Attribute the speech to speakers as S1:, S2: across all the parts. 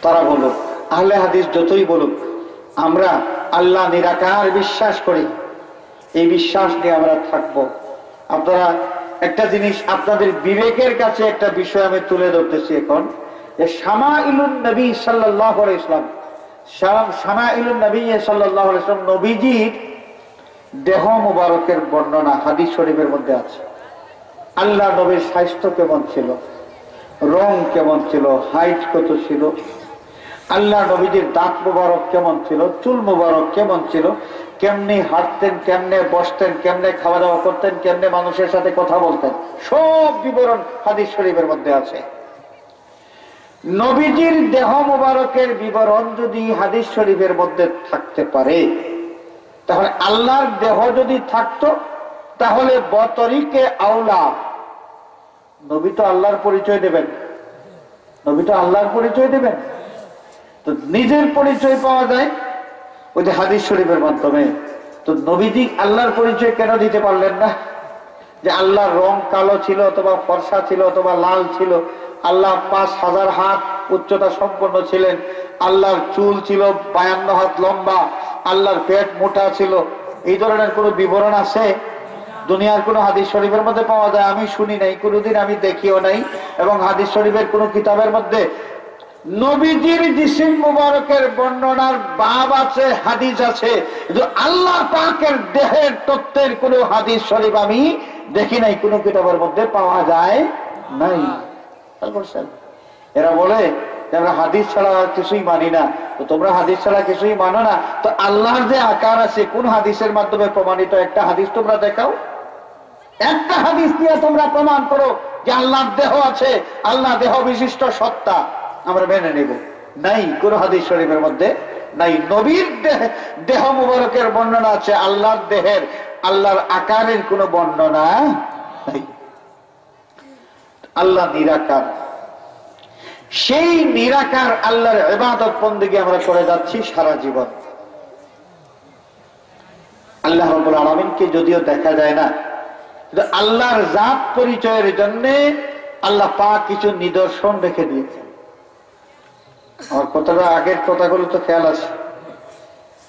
S1: তারা বলুক, আহলে হাদিস যতই বলুক, আমরা আল্লাহ নিরাকার বিশ্বাস করি, এই বিশ্বাস নিয়ে আমরা থাকব। আপনারা একটা জিনিস, আপনাদের বিবেকের কাছে একটা বিষয় আমি তুলে ধরতেছি এখন, যে শামাইলুন নবী সাল্লাল্লাহু আলাইহি ওয়াসাল্লাম, শামাইলুন নবী সাল্লাল্লাহু আলাইহি ওয়াসাল্লাম, নবীজির দেহ মুবারকের বর্ণনা হাদিস শরীফের মধ্যে আছে। আল্লাহ নবীর স্বাস্থ্য কেমন ছিল, রং কেমন ছিল, হাইট কত ছিল, আল্লাহ নবীজির দাঁত মুবারক কেমন ছিল, চুল মুবারক কেমন ছিল, কেমনে হাঁটতেন, কেমনে বসতেন, কেমনে খাওয়া দাওয়া করতেন, কেমনে মানুষের সাথে কথা বলতেন, সব বিবরণ হাদিস শরীফের মধ্যে আছে। নবীজির দেহ মুবারকের বিবরণ যদি হাদিস শরীফের মধ্যে থাকতে পারে, তাহলে আল্লাহর দেহ যদি থাকতো, তাহলে বতরিকে আওলা, নবী তো আল্লাহর পরিচয় দেবেন, নবী তো আল্লাহর পরিচয় দেবেন। তো নিজের পরিচয় পাওয়া যায় ওই যে হাদিস শরীফের মাধ্যমে। তো নবীজি আল্লাহর পরিচয় কেন দিতে পারলেন না? যে আল্লাহর রং কালো ছিল, অথবা ফর্সা ছিল, অথবা লাল ছিল, আল্লাহ 5000 হাত উচ্চতা সম্পন্ন ছিলেন, আল্লাহর চুল ছিল 52 হাত লম্বা, আল্লাহর পেট মোটা ছিল, এই ধরনের কোন বিবরণ আছে দুনিয়ার কোন হাদিস শরীফের মধ্যে পাওয়া যায়? আমি শুনি নাই, কোনোদিন আমি দেখিও নাই। এবং হাদিস শরীফের কোন কিতাবের মধ্যে নবীজির জিসিম মুবারকের বর্ণনার বাব আছে, হাদিস আছে, কিন্তু আল্লাহ পাকের দেহের তত্ত্বের কোন হাদিস শরীফ আমি দেখি নাই, কোন কিতাবের মধ্যে পাওয়া যায় নাই। এরা বলে যে আমরা হাদিস ছাড়া কিছুই মানি না। তো তোমরা হাদিস ছাড়া কিছুই মানো না, তো আল্লাহর যে আকার আছে কোন হাদিসের মাধ্যমে প্রমাণিত? একটা হাদিস তোমরা দেখাও, একটা হাদিস দিয়ে তোমরা প্রমাণ করো যে আল্লাহর দেহ আছে, আল্লাহ দেহ বিশিষ্ট সত্তা, আমরা মেনে নেব। নাই, কোন হাদিস শরীফের মধ্যে নাই। নবীর দেহ মুবারকের বর্ণনা আছে, আল্লাহর দেহের, আল্লাহর আকারের কোন বর্ণনা নাই। আল্লাহ নিরাকার, সেই নিরাকার আল্লাহর ইবাদত বন্দেগী আমরা করে যাচ্ছি সারা জীবন। আল্লাহ রাব্বুল আলামিনকে যদিও দেখা যায় না, কিন্তু আল্লাহর জাত পরিচয়ের জন্য আল্লাহ পাক কিছু নিদর্শন রেখে দিয়েছেন। আমার কথাটা, আগের কথাগুলো তো খেয়াল আছে।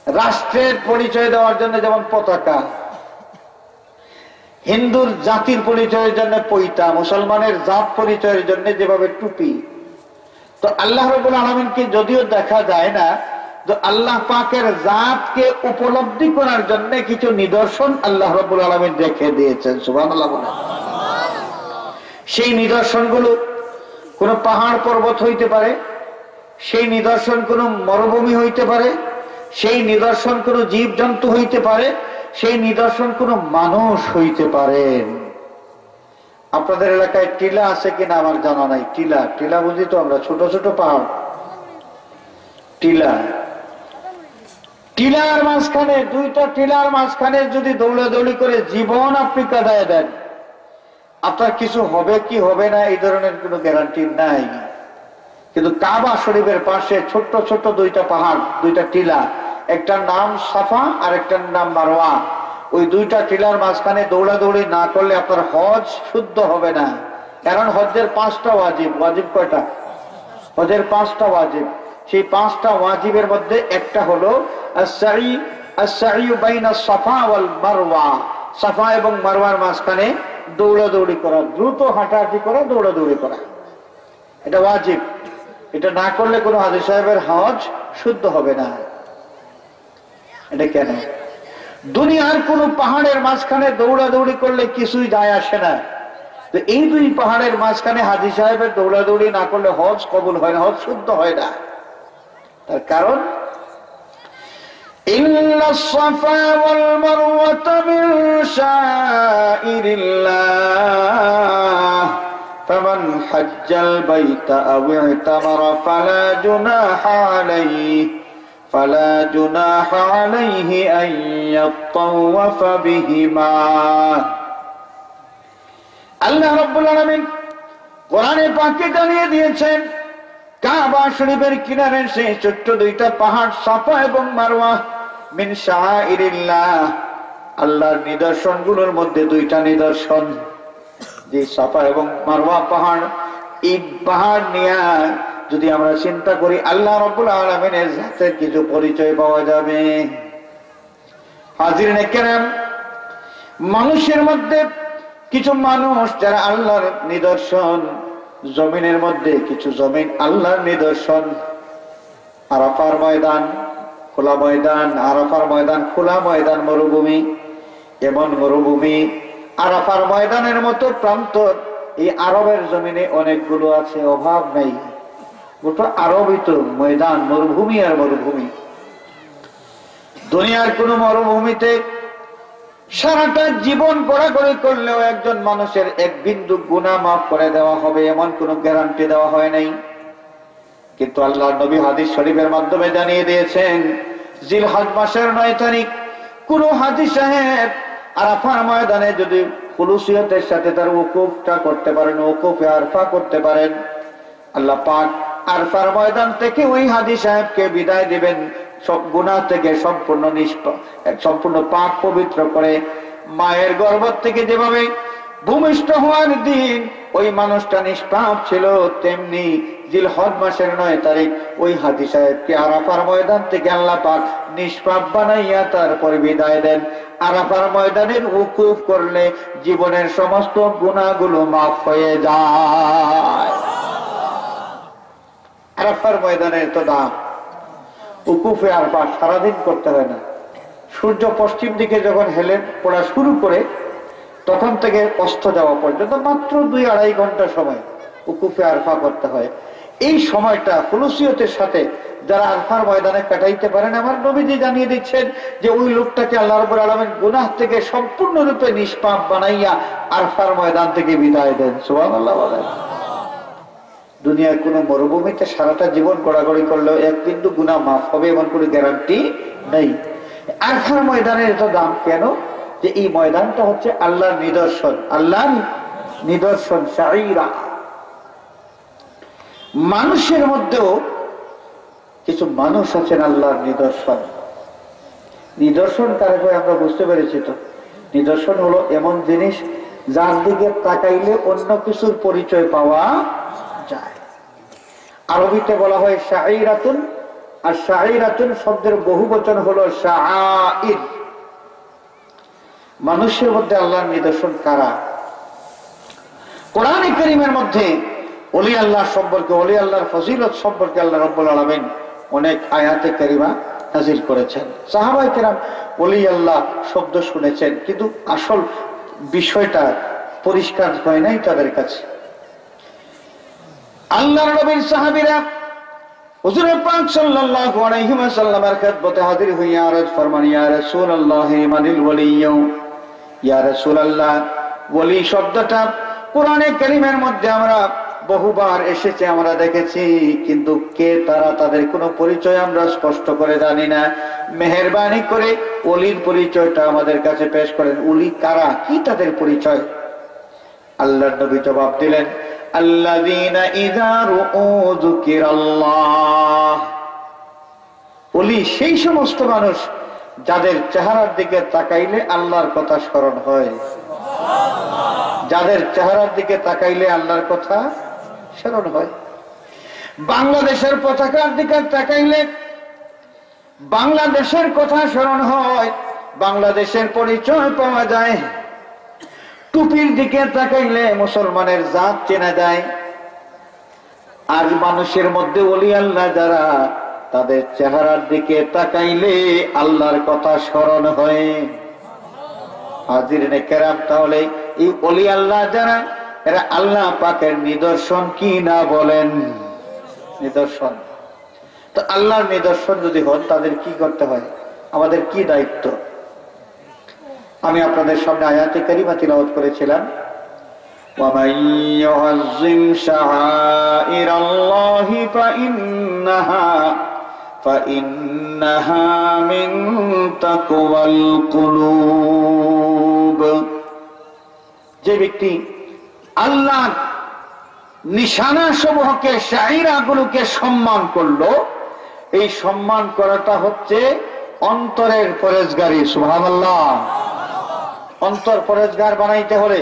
S1: রাষ্ট্রের পরিচয় দেওয়ার জন্য যেমন পতাকা, হিন্দুর জাতির পরিচয়ের জন্য পৈতা, মুসলমানের জাত পরিচয়ের জন্য যেভাবে টুপি। তো আল্লাহ রাব্বুল আলামিনকে যদিও দেখা যায় না, তো আল্লাহ পাকের জাতকে উপলব্ধি করার জন্য কিছু নিদর্শন আল্লাহ রাব্বুল আলামিন রেখে দিয়েছেন। সুবহানাল্লাহ। সেই নিদর্শনগুলো কোন পাহাড় পর্বত হইতে পারে, সেই নিদর্শন কোন মরুভূমি হইতে পারে, সেই নিদর্শন কোন জীব জন্তু হইতে পারে, সেই নিদর্শন কোন মানুষ হইতে পারে। আপনাদের এলাকায় টিলা আছে কিনা আমার জানা নাই। টিলা, টিলা বুঝি তো আমরা, ছোট ছোট পাহাড়, টিলা। টিলার মাঝখানে, দুইটা টিলার মাঝখানে যদি দৌড়াদৌড়ি করে জীবন আপনি কাটায় দেন, আপনার কিছু হবে কি হবে না এই ধরনের কোনো গ্যারান্টি নাই। কিন্তু কাবা শরীফের পাশে ছোট্ট ছোট্ট দুইটা পাহাড়, দুইটা টিলা, একটার নাম সাফা আর একটার নাম মারওয়া। ওই দুইটা টিলার মাঝখানে দৌড়াদৌড়ি না করলে আপনার হজ শুদ্ধ হবে না। কারণ হজ্জের 5টা ওয়াজিব। ওয়াজিব কয়টা? হজের 5টা ওয়াজিব। সেই 5টা ওয়াজিবের মধ্যে একটা হলো আস-সাঈউ বাইনা সাফা ওয়াল মারওয়া, সাফা এবং মারওয়ার মাঝখানে দৌড়াদৌড়ি করা, দ্রুত হাঁটাহাঁটি করা, দৌড়াদৌড়ি করা, এটা ওয়াজিব। এটা না করলে কোনো হাজী সাহেবের হজ শুদ্ধ হবে না। এটা কেন? দুনিয়ার কোন পাহাড়ের মাঝখানে দৌড়াদৌড়ি করলে কিছুই যায় আসে না। তো এই দুই পাহাড়ের মাঝখানে হাজী সাহেবের দৌড়াদৌড়ি না করলে হজ কবুল হয় না, হজ শুদ্ধ হয় না। তার কারণ ইন্নাস সাফা ওয়াল মারওয়াতা মিন শাইরিল্লাহ ফামান হাজ্জাল বাইতা আও ইতামারা ফালা জুনাহা আলাইহি আন ইয়াতাওয়াফা বিহিমা। আল্লাহ রাব্বুল আলামিন কোরআনে পাকে জানিয়ে দিয়েছেন, কাবা শরীফের কিনারে সেই ছোট্ট দুইটা পাহাড় সাফা এবং মারওয়া মিন শাইরিল্লাহ, আল্লাহর নিদর্শনগুলোর মধ্যে দুইটা নিদর্শন। যে সাফা এবং মারওয়া পাহাড়, এই পাহাড় নিয়ে যদি আমরা চিন্তা করি আল্লাহ রাব্বুল আলামিনের জাতের কিছু পরিচয় পাওয়া যাবে। হাজিরিন কেরাম, মানুষের মধ্যে কিছু মানুষ যারা আল্লাহর নিদর্শন, জমিনের মধ্যে কিছু জমিন আল্লাহর নিদর্শন। আরাফার ময়দান খোলা ময়দান, আরাফার ময়দান খোলা ময়দান, মরুভূমি, এমন মরুভূমি আরাফার ময়দানের মতো প্রান্তর এই আরবের জমিনে অনেকগুলো আছে, অভাব নেই। গোটা আরবই তো ময়দান, মরুভূমি আর মরুভূমি। দুনিয়ার কোন মরুভূমিতে সারাটা জীবন ঘোরাঘুরি করলেও একজন মানুষের এক বিন্দু গুনাহ মাফ করে দেওয়া হবে এমন কোন গ্যারান্টি দেওয়া হয় নাই। কিন্তু আল্লাহর নবী হাদিস শরীফের মাধ্যমে জানিয়ে দিয়েছেন, জিলহজ মাসের 9 তারিখ কোন হাজী সাহেব আরাফার ময়দানে যদি খুলুসিয়তের সাথে তার ওকুফটা করতে পারেন, ওকুফে আরফা করতে পারেন, আল্লাহ পাক আরফার ময়দান থেকে ওই হাজী সাহেবকে বিদায় দিবেন সব গুনাহ থেকে সম্পূর্ণ পাক পবিত্র করে। মায়ের গর্ভ থেকে যেভাবে ভূমিষ্ঠ হওয়ার দিন ওই মানুষটা নিষ্পাপ ছিল, তেমনি জিলহজ মাসের 9 তারিখ ওই হাজী সাহেবকে আরাফার ময়দান থেকে আল্লাহ পাক নিষ্পাপ বানাইয়া তারপরে বিদায় দেন। আরাফার ময়দানের ওকুফ করলে জীবনের সমস্ত গুনাহগুলো মাফ হয়ে যায়। আরাফার ময়দানের তো দাম। উকুফে আরফা সারাদিন করতে হয় না। সূর্য পশ্চিম দিকে যখন হেলে পড়া শুরু করে তখন থেকে অস্ত যাওয়া পর্যন্ত মাত্র 2-2.5 ঘন্টা সময় উকুফে আরফা করতে হয়। এই সময়টা খুলুসিয়তের সাথে যারা আরফার ময়দানে কাটাইতে পারেন, আমার নবীজি জানিয়ে দিচ্ছেন যে ওই লোকটাকে আল্লাহ রাব্বুল আলামিন গুনাহ থেকে সম্পূর্ণরূপে নিষ্পাপ বানাইয়া আরফার ময়দান থেকে বিদায় দেন। সুবহানাল্লাহ বলেন। দুনিয়ার কোন মরুভূমিতে সারাটা জীবন গড়াগড়ি করলেও এক বিন্দু গুনাহ মাফ হবে এমন কোনো গ্যারান্টি নেই। আরফার ময়দানের এত দাম কেন? যে এই ময়দানটা হচ্ছে আল্লাহর নিদর্শন, আল্লাহর নিদর্শন শাইরা। মানুষের মধ্যেও কিছু মানুষ আছেন আল্লাহর নিদর্শন। নিদর্শন কারে কয় আমরা বুঝতে পেরেছি তো। নিদর্শন হলো এমন জিনিস যার দিকে তাকাইলে অন্য কিছুর পরিচয় পাওয়া যায়। আরবিতে বলা হয় শাইরাতুন, আর শাইরাতুন শব্দের বহুবচন হলো শাআইর। মানুষের মধ্যে আল্লাহর নিদর্শন কারা? কোরআনে কারীমের মধ্যে ওলি আল্লাহ সম্পর্কে, ওলি আল্লাহর ফজিলত সম্পর্কে আল্লাহ রাব্বুল আলামিন অনেক আয়াতে কারিমা নাযিল করেছেন। সাহাবায়ে কেরাম ওলি আল্লাহ শব্দ শুনেছেন, কিন্তু আসল বিষয়টা পরিষ্কার হয় নাই তাদের কাছে। আল্লাহর নবীর সাহাবীরা হুজুর পাক সাল্লাল্লাহু আলাইহি ওয়াসাল্লামের খেদমতে হাজির হইয়া আরজ ফরমান, ইয়া রাসূলুল্লাহ মানিল ওয়ালিয়্যু, ইয়া রাসূলুল্লাহ। ওলি শব্দটা কোরআনে কারীমের মধ্যে আমরা বহুবার এসেছে, আমরা দেখেছি, কিন্তু কে তারা, তাদের কোনো পরিচয় আমরা স্পষ্ট করে জানি না। মেহেরবানি করে ওলির পরিচয়টা আমাদের কাছে পেশ করেন। ওলি কারা, কি তাদের পরিচয়? আল্লাহর নবী জবাব দিলেন, আল্লাযীনা ইযা রুউ যুকিরাল্লাহ। ওলি সেই সমস্ত মানুষ যাদের চেহারার দিকে তাকাইলে আল্লাহর কথা স্মরণ হয়। যাদের চেহারার দিকে তাকাইলে আল্লাহর কথা স্মরণ হয়। বাংলাদেশের পতাকার দিকে তাকাইলে বাংলাদেশের কথা স্মরণ হয়, বাংলাদেশের পরিচয় পাওয়া যায়। টুপির দিকে তাকাইলে মুসলমানের জাত চেনা যায়। আর মানুষের মধ্যে ওলি আল্লাহ যারা, তাদের চেহারার দিকে তাকাইলে আল্লাহর কথা স্মরণ হয়। হাজিরিনে কেরাম, তাহলে এই ওলি আল্লাহ যারা, এরা আল্লাহ পাকের নিদর্শন কি না বলেন? নিদর্শন। তো আল্লাহর নিদর্শন যদি হন তাদের কি করতে হয়, আমাদের কি দায়িত্ব? আমি আপনাদের সামনে আয়াতে কারিমা তিলাওয়াত করেছিলাম, وَمَن يُعَظِّمْ شَعَائِرَ اللَّهِ فَإِنَّهَا مِن تَقْوَى الْقُلُوبِ। যে ব্যক্তি আল্লাহর নিশানা সমূহকে, শাইরা গুলোকে সম্মান করলো, এই সম্মান করাটা হচ্ছে অন্তরের পরেজগারি। সুবহানাল্লাহ। অন্তর পরেজগার বানাইতে হলে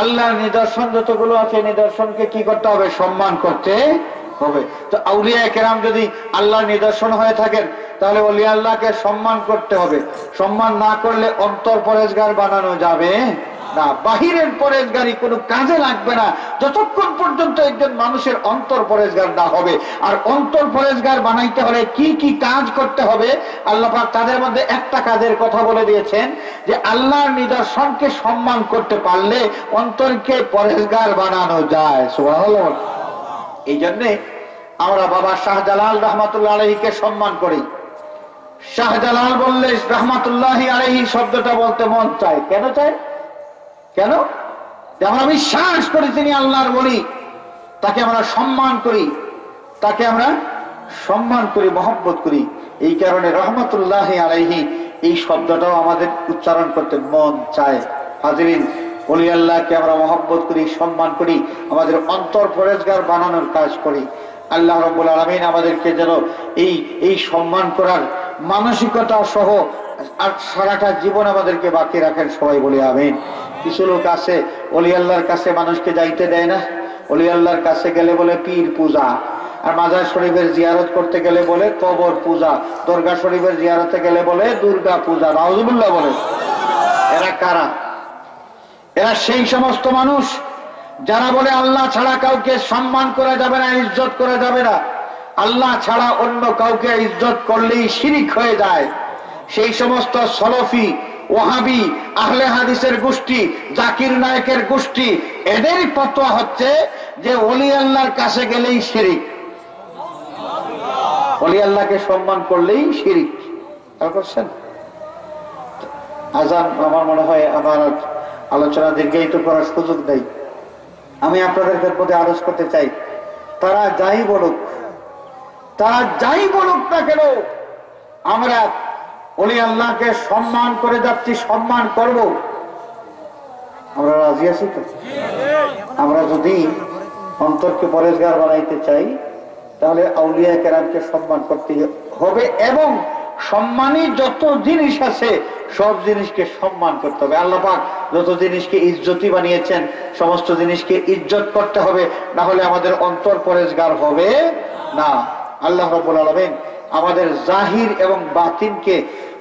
S1: আল্লাহর নিদর্শন যতগুলো আছে, নিদর্শনকে কি করতে হবে? সম্মান করতে হবে। তো আউলিয়া কেরাম যদি আল্লাহর নিদর্শন হয়ে থাকেন তাহলে ওলি আল্লাহকে সম্মান করতে হবে। সম্মান না করলে অন্তর পরেজগার বানানো যাবে না। বাহিরের পরেজগারি কোনো কাজে লাগবে না যতক্ষণ পর্যন্ত একজন মানুষের অন্তর পরেজগার না হবে। আর অন্তর পরেজগার বানাইতে হলে কি কি কাজ করতে হবে আল্লাহ পাক তাদের মধ্যে একটা কাজের কথা বলে দিয়েছেন, যে আল্লাহর নিদর্শনকে সম্মান করতে পারলে অন্তরকে পরেজগার বানানো যায়। সুবহানাল্লাহ। এই জন্যে আমরা বাবা শাহজালাল রহমাতুল্লাহ আলাইহিকে সম্মান করি। শাহজালাল বললে রহমাতুল্লাহি আলাইহি শব্দটা বলতে মন চায়। কেন চায়? কেন? আমরা বিশ্বাস করি তিনি আল্লাহর ওলি, তাকে আমরা সম্মান করি, তাকে আমরা সম্মান করি, মহব্বত করি। এই কারণে রহমাতুল্লাহি আলাইহি এই শব্দটাও আমাদের উচ্চারণ করতে মন চায়। হাজিরিন, ওলি আল্লাহকে আমরা মহব্বত করি, সম্মান করি, আমাদের অন্তর পরেজগার বানানোর কাজ করি। আল্লাহ রাব্বুল আলামিন আমাদেরকে যেন এই সম্মান করার মানসিকতা সহ আর সারাটা জীবন আমাদেরকে বাকি রাখেন। সবাই বলি আমিন। কিছু লোক আছে ওলি আল্লাহর কাছে মানুষকে যাইতে দেয় না। ওলি আল্লাহর কাছে গেলে বলে পীর পূজা, আর মাজার শরীফের জিয়ারত করতে গেলে বলে কবর পূজা, দরগা শরীফের জিয়ারতে গেলে বলে দুর্গা পূজা। নাউজুবিল্লাহ বলে। এরা কারা? এরা সেই সমস্ত মানুষ যারা বলে আল্লাহ ছাড়া কাউকে সম্মান করা যাবে না, ইজ্জত করা যাবে না। আল্লাহ ছাড়া অন্য কাউকে ইজ্জত করলেই শিরিক হয়ে যায়। সেই সমস্ত সলফি, ওয়াহাবি, আহলে হাদিসের গোষ্ঠী, জাকির নায়েকের গোষ্ঠী, এদেরই ফতোয়া হচ্ছে যে ওলি আল্লাহর কাছে গেলেই শিরিক, ওলি আল্লাহকে সম্মান করলেই শিরিক। করছেন আজান আমার মনে হয় আমার আলোচনা দীর্ঘায়িত করার সুযোগ নেই। আমি আপনাদের প্রতি আরজ করতে চাই, তারা যাই বলুক, তারা যাই বলুক না কেন, আমরা ওলি আল্লাহকে সম্মান করে যাচ্ছি, সম্মান করব। আমরা রাজি আছি তো? আমরা যদি অন্তরকে পরেজগার বানাইতে চাই তাহলে আউলিয়া কেরামকে সম্মান করতে হবে, এবং সম্মানী যত জিনিস আছে সব জিনিসকে সম্মান করতে হবে। আল্লাহ পাক যত জিনিসকে ইজ্জতি বানিয়েছেন সমস্ত জিনিসকে ইজ্জত করতে হবে, না হলে আমাদের অন্তর পরেজগার হবে না। আল্লাহ রাব্বুল আলামিন আমাদের জাহির এবং বাতিনকে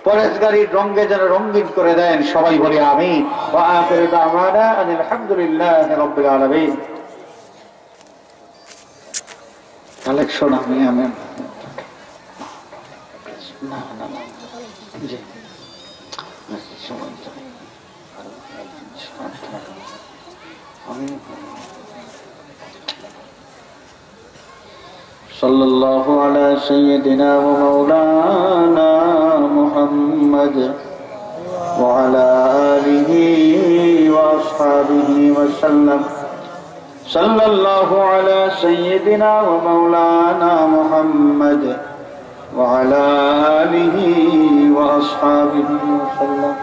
S1: পরেজগারির রঙে যেন রঙিন করে দেন। সবাই বলি আমিন। ওয়া আখিরু দাওয়ানা আনিল হামদুলিল্লাহি রাব্বিল আলামিন। কালেকশন আমি না না না জি सल्लल्लाहु अला सय्यदिना व मौलाना मुहम्मद व अला आलिहि व अस्हाबिहि व सल्लम। सल्लल्लाहु अला सय्यदिना व मौलाना मुहम्मद व अला आलिहि व अस्हाबिहि व सल्लम।